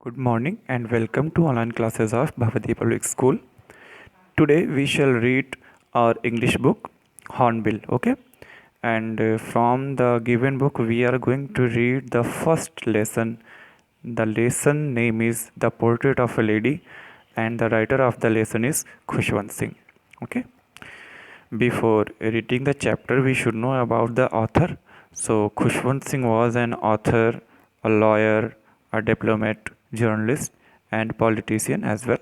Good morning and welcome to online classes of Bhavati Public School. Today we shall read our English book Hornbill, okay? And from the given book we are going to read the first lesson. The lesson name is The Portrait of a Lady and the writer of the lesson is Khushwant Singh, okay? Before reading the chapter we should know about the author. So Khushwant Singh was an author, a lawyer, a diplomat, journalist and politician as well.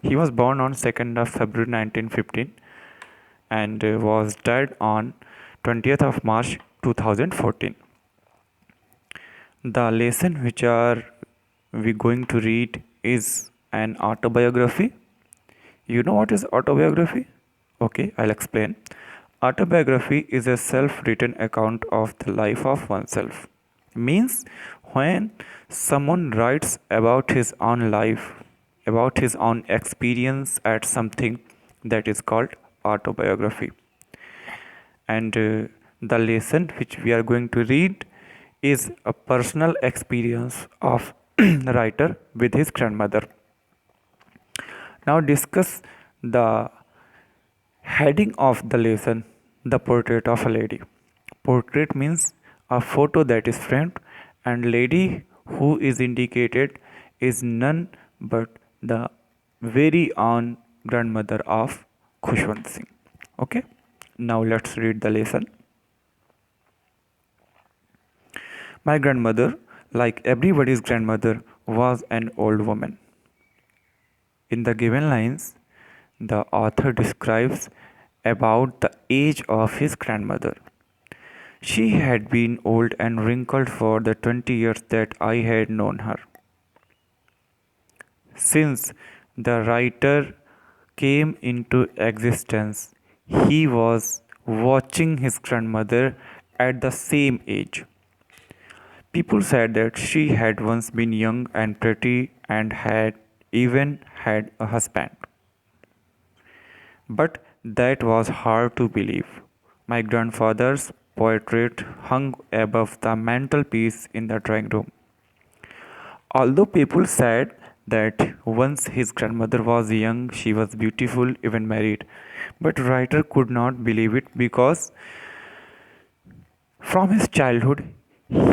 He was born on 2nd of February 1915 and was died on 20th of March 2014. The lesson which are we going to read is an autobiography. You know what is autobiography? Okay, I'll explain. Autobiography is a self-written account of the life of oneself. Means when someone writes about his own life, about his own experience at something that is called autobiography. And the lesson which we are going to read is a personal experience of the writer with his grandmother. Now discuss the heading of the lesson, The Portrait of a Lady. Portrait means a photo that is framed, and lady who is indicated is none but the very own grandmother of Khushwant Singh. Okay, now let's read the lesson. My grandmother, like everybody's grandmother, was an old woman. In the given lines, the author describes about the age of his grandmother. She had been old and wrinkled for the 20 years that I had known her. Since the writer came into existence, he was watching his grandmother at the same age. People said that she had once been young and pretty and had even had a husband. But that was hard to believe. My grandfather's portrait hung above the mantelpiece in the drawing room. Although people said that once his grandmother was young, she was beautiful, even married, but writer could not believe it because from his childhood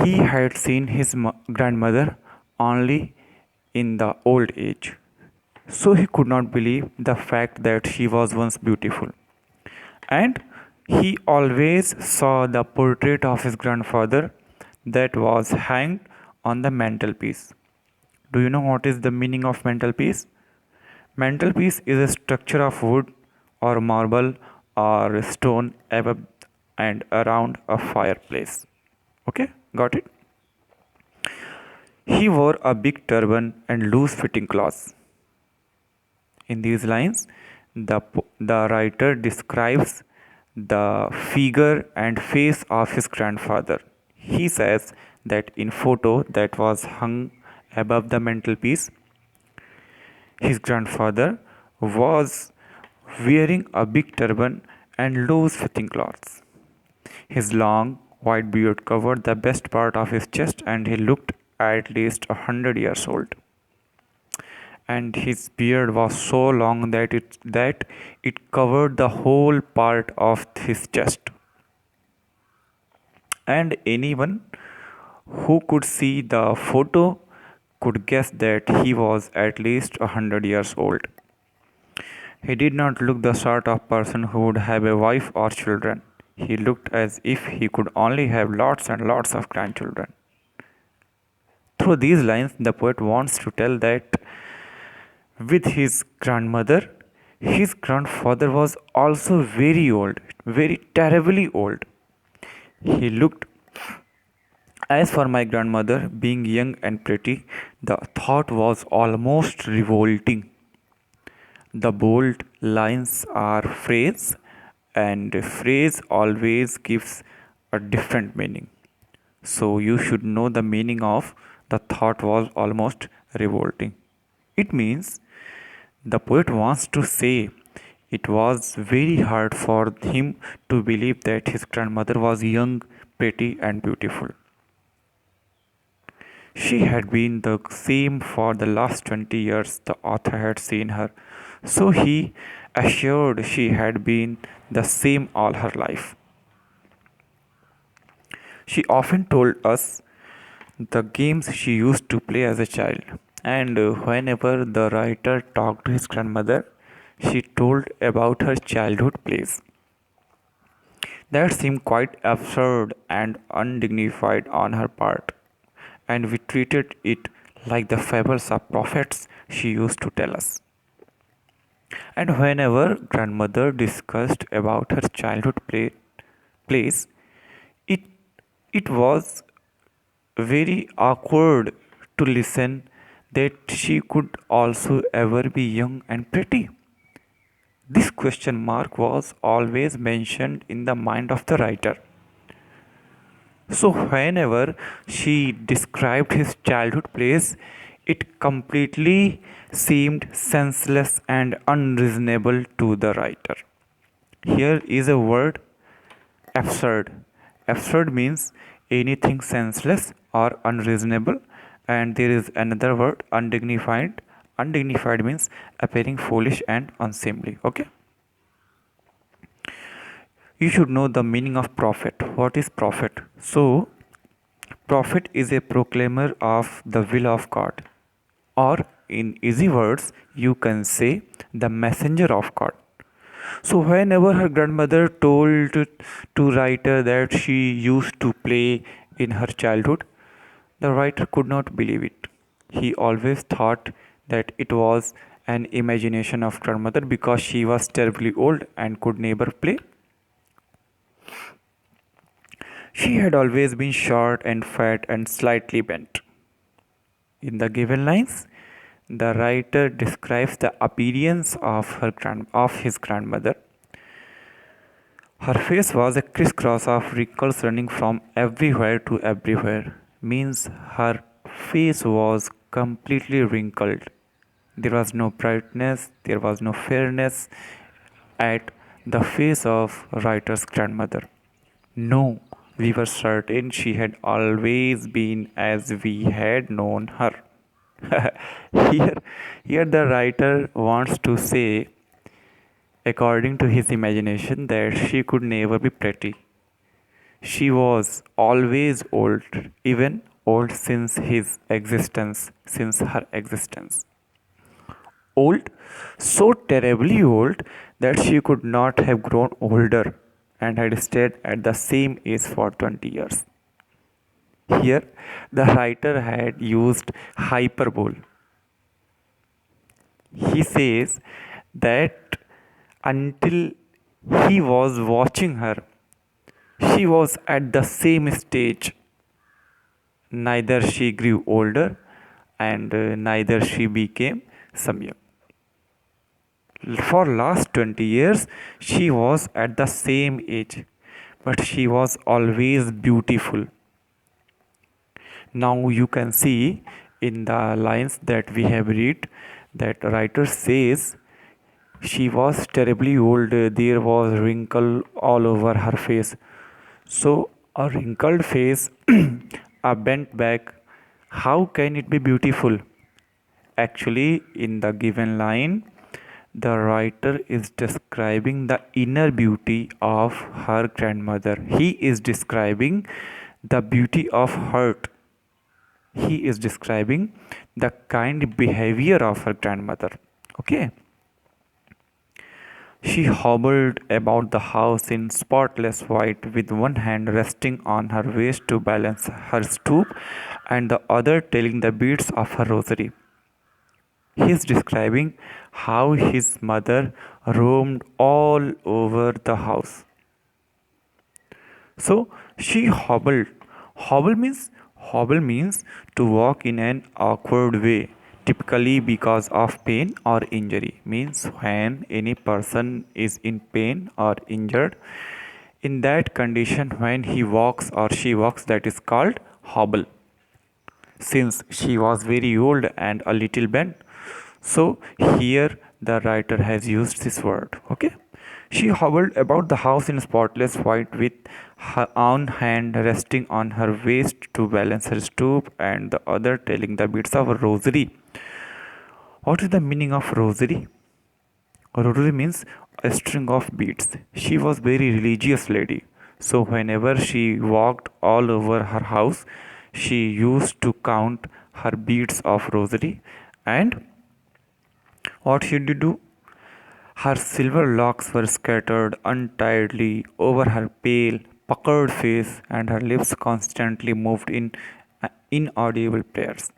he had seen his grandmother only in the old age. So he could not believe the fact that she was once beautiful. And he always saw the portrait of his grandfather that was hanged on the mantelpiece. Do you know what is the meaning of mantelpiece? Mantelpiece is a structure of wood or marble or stone above and around a fireplace. Okay, got it? He wore a big turban and loose fitting clothes. In these lines, the writer describes the figure and face of his grandfather. He says that in photo that was hung above the mantelpiece, his grandfather was wearing a big turban and loose fitting clothes. His long white beard covered the best part of his chest and he looked at least 100 years old. And his beard was so long that it covered the whole part of his chest. And anyone who could see the photo could guess that he was at least 100 years old. He did not look the sort of person who would have a wife or children. He looked as if he could only have lots and lots of grandchildren. Through these lines, the poet wants to tell that with his grandmother, his grandfather was also very old, very terribly old. He looked, as for my grandmother being young and pretty, the thought was almost revolting. The bold lines are phrase, and phrase always gives a different meaning. So you should know the meaning of the thought was almost revolting. It means the poet wants to say it was very hard for him to believe that his grandmother was young, pretty, and beautiful. She had been the same for the last 20 years, the author had seen her. So he assured she had been the same all her life. She often told us the games she used to play as a child, and whenever the writer talked to his grandmother, she told about her childhood plays. That seemed quite absurd and undignified on her part, and we treated it like the fables of prophets she used to tell us. And whenever grandmother discussed about her plays, it it was very awkward to listen that she could also ever be young and pretty. This question mark was always mentioned in the mind of the writer. So, whenever she described his childhood plays, it completely seemed senseless and unreasonable to the writer. Here is a word absurd. Absurd means anything senseless or unreasonable, and there is another word undignified. Undignified means appearing foolish and unseemly. Okay, you should know the meaning of prophet. What is prophet? So, prophet is a proclaimer of the will of God, or in easy words, you can say the messenger of God. So whenever her grandmother told to writer that she used to play in her childhood, the writer could not believe it. He always thought that it was an imagination of grandmother because she was terribly old and could never play. She had always been short and fat and slightly bent. In the given lines, the writer describes the appearance of his grandmother. Her face was a crisscross of wrinkles running from everywhere to everywhere. Means her face was completely wrinkled. There was no brightness, there was no fairness at the face of writer's grandmother. No, we were certain she had always been as we had known her. here, here the writer wants to say, according to his imagination, that she could never be pretty. She was always old, even old since her existence. Old, so terribly old that she could not have grown older and had stayed at the same age for 20 years. Here, the writer had used hyperbole. He says that until he was watching her, she was at the same stage. Neither she grew older and neither she became some young. For last 20 years she was at the same age, but she was always beautiful. Now you can see in the lines that we have read that writer says she was terribly old, there was wrinkle all over her face. So a wrinkled face, a bent back, how can it be beautiful? Actually, in the given line, the writer is describing the inner beauty of her grandmother. He is describing the beauty of heart. He is describing the kind behavior of her grandmother. Okay. She hobbled about the house in spotless white, with one hand resting on her waist to balance her stoop and the other telling the beads of her rosary. He is describing how his mother roamed all over the house. So she hobbled. Hobble means to walk in an awkward way, typically because of pain or injury. Means when any person is in pain or injured, in that condition when he walks or she walks, that is called hobble. Since she was very old and a little bent, so here the writer has used this word. Okay, She hobbled about the house in spotless white with her one hand resting on her waist to balance her stoop and the other telling the beads of a rosary. What is the meaning of rosary? Rosary means a string of beads. She was very religious lady. So whenever she walked all over her house, she used to count her beads of rosary. And what she did do? Her silver locks were scattered untidily over her pale, puckered face, and her lips constantly moved in inaudible prayers.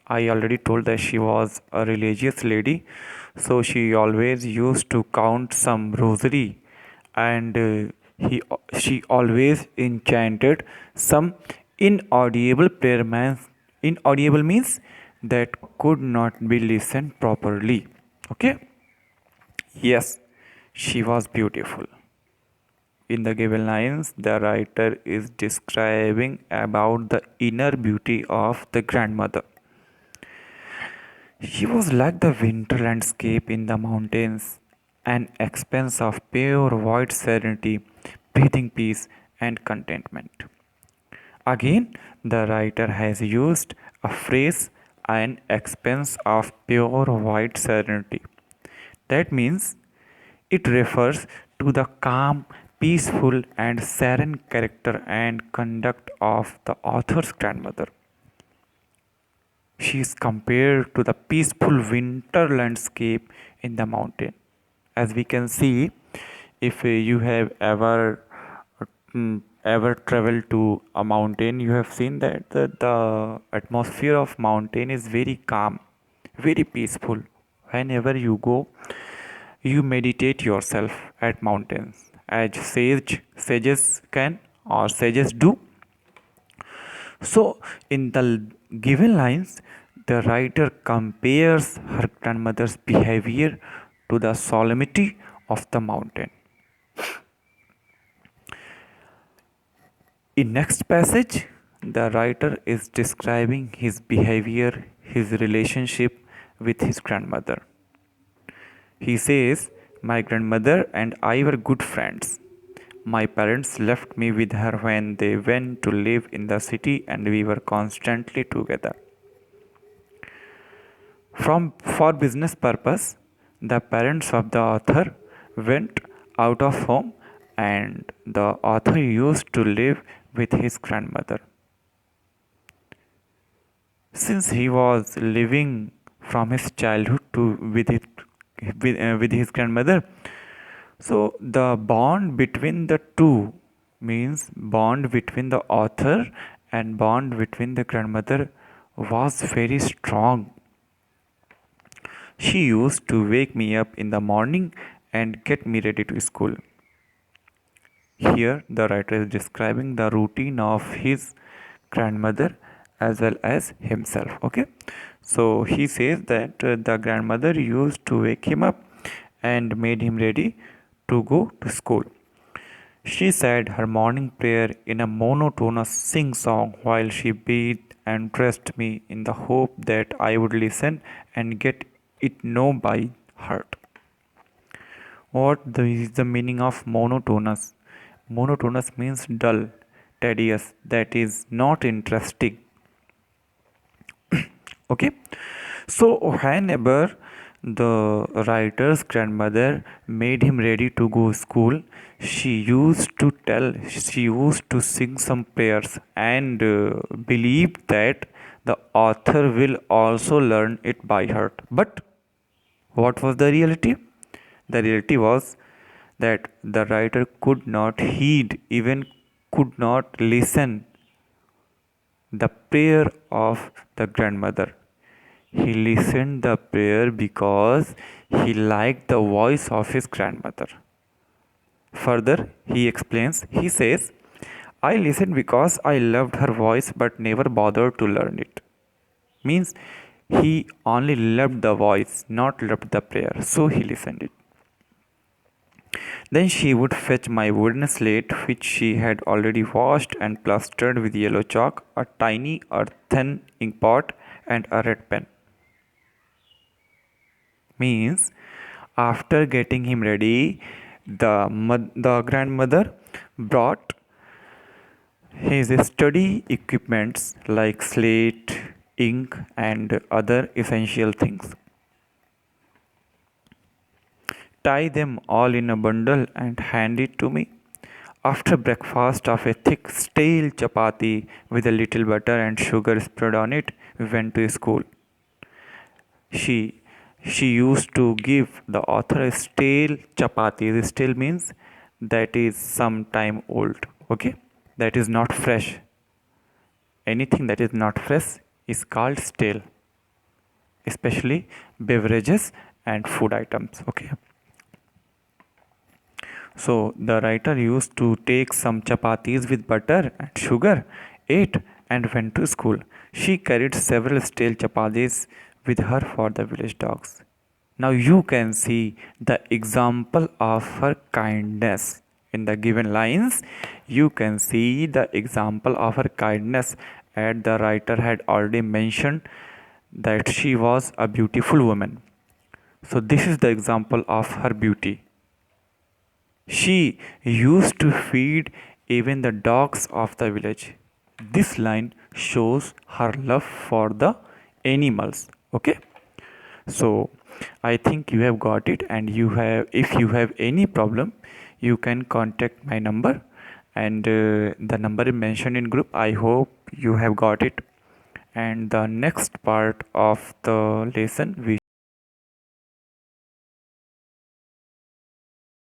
I already told that she was a religious lady, so she always used to count some rosary, and she always enchanted some inaudible prayer. Inaudible means that could not be listened properly. Okay. Yes, she was beautiful. In the given lines, the writer is describing about the inner beauty of the grandmother. She was like the winter landscape in the mountains, an expanse of pure white serenity, breathing peace and contentment. Again, the writer has used a phrase, an expanse of pure white serenity. That means it refers to the calm, peaceful, and serene character and conduct of the author's grandmother. She is compared to the peaceful winter landscape in the mountain. As we can see, if you have ever traveled to a mountain, you have seen that the atmosphere of mountain is very calm, very peaceful. Whenever you go, you meditate yourself at mountains, as sages can or sages do. So, in the given lines, the writer compares her grandmother's behavior to the solemnity of the mountain. In next passage, the writer is describing his behavior, his relationship with his grandmother. He says, "My grandmother and I were good friends. My parents left me with her when they went to live in the city and we were constantly together. For business purpose, the parents of the author went out of home and the author used to live with his grandmother. Since he was living from his childhood with his grandmother, so the bond between the two means bond between the author and bond between the grandmother was very strong. She used to wake me up in the morning and get me ready to school. Here, the writer is describing the routine of his grandmother as well as himself. Okay, so he says that the grandmother used to wake him up and made him ready to go to school. She said her morning prayer in a monotonous sing song while she bathed and dressed me in the hope that I would listen and get it know by heart. Is the meaning of monotonous? Monotonous means dull, tedious, that is not interesting. Okay, so whenever the writer's grandmother made him ready to go school, she used to sing some prayers and believed that the author will also learn it by heart. But what was the reality? The reality was that the writer could not heed, even could not listen the prayer of the grandmother. He listened the prayer because he liked the voice of his grandmother. Further, he explains, he says, I listened because I loved her voice but never bothered to learn it. Means he only loved the voice, not loved the prayer, so he listened it. Then she would fetch my wooden slate, which she had already washed and plastered with yellow chalk, a tiny earthen inkpot, and a red pen. Means After getting him ready, the grandmother brought his study equipments like slate, ink, and other essential things. Tie them all in a bundle and hand it to me. After breakfast of a thick stale chapati with a little butter and sugar spread on it, we went to school. She she used to give the author a stale chapati. The stale means that is some time old. Okay? That is not fresh. Anything that is not fresh is called stale, especially beverages and food items. Okay. So the writer used to take some chapatis with butter and sugar, ate, and went to school. She carried several stale chapatis with her for the village dogs. Now you can see the example of her kindness. In the given lines, you can see the example of her kindness, and the writer had already mentioned that she was a beautiful woman. So, this is the example of her beauty. She used to feed even the dogs of the village. This line shows her love for the animals. Okay, so I think you have got it, and if you have any problem, you can contact my number, and the number is mentioned in group. I hope you have got it, and the next part of the lesson we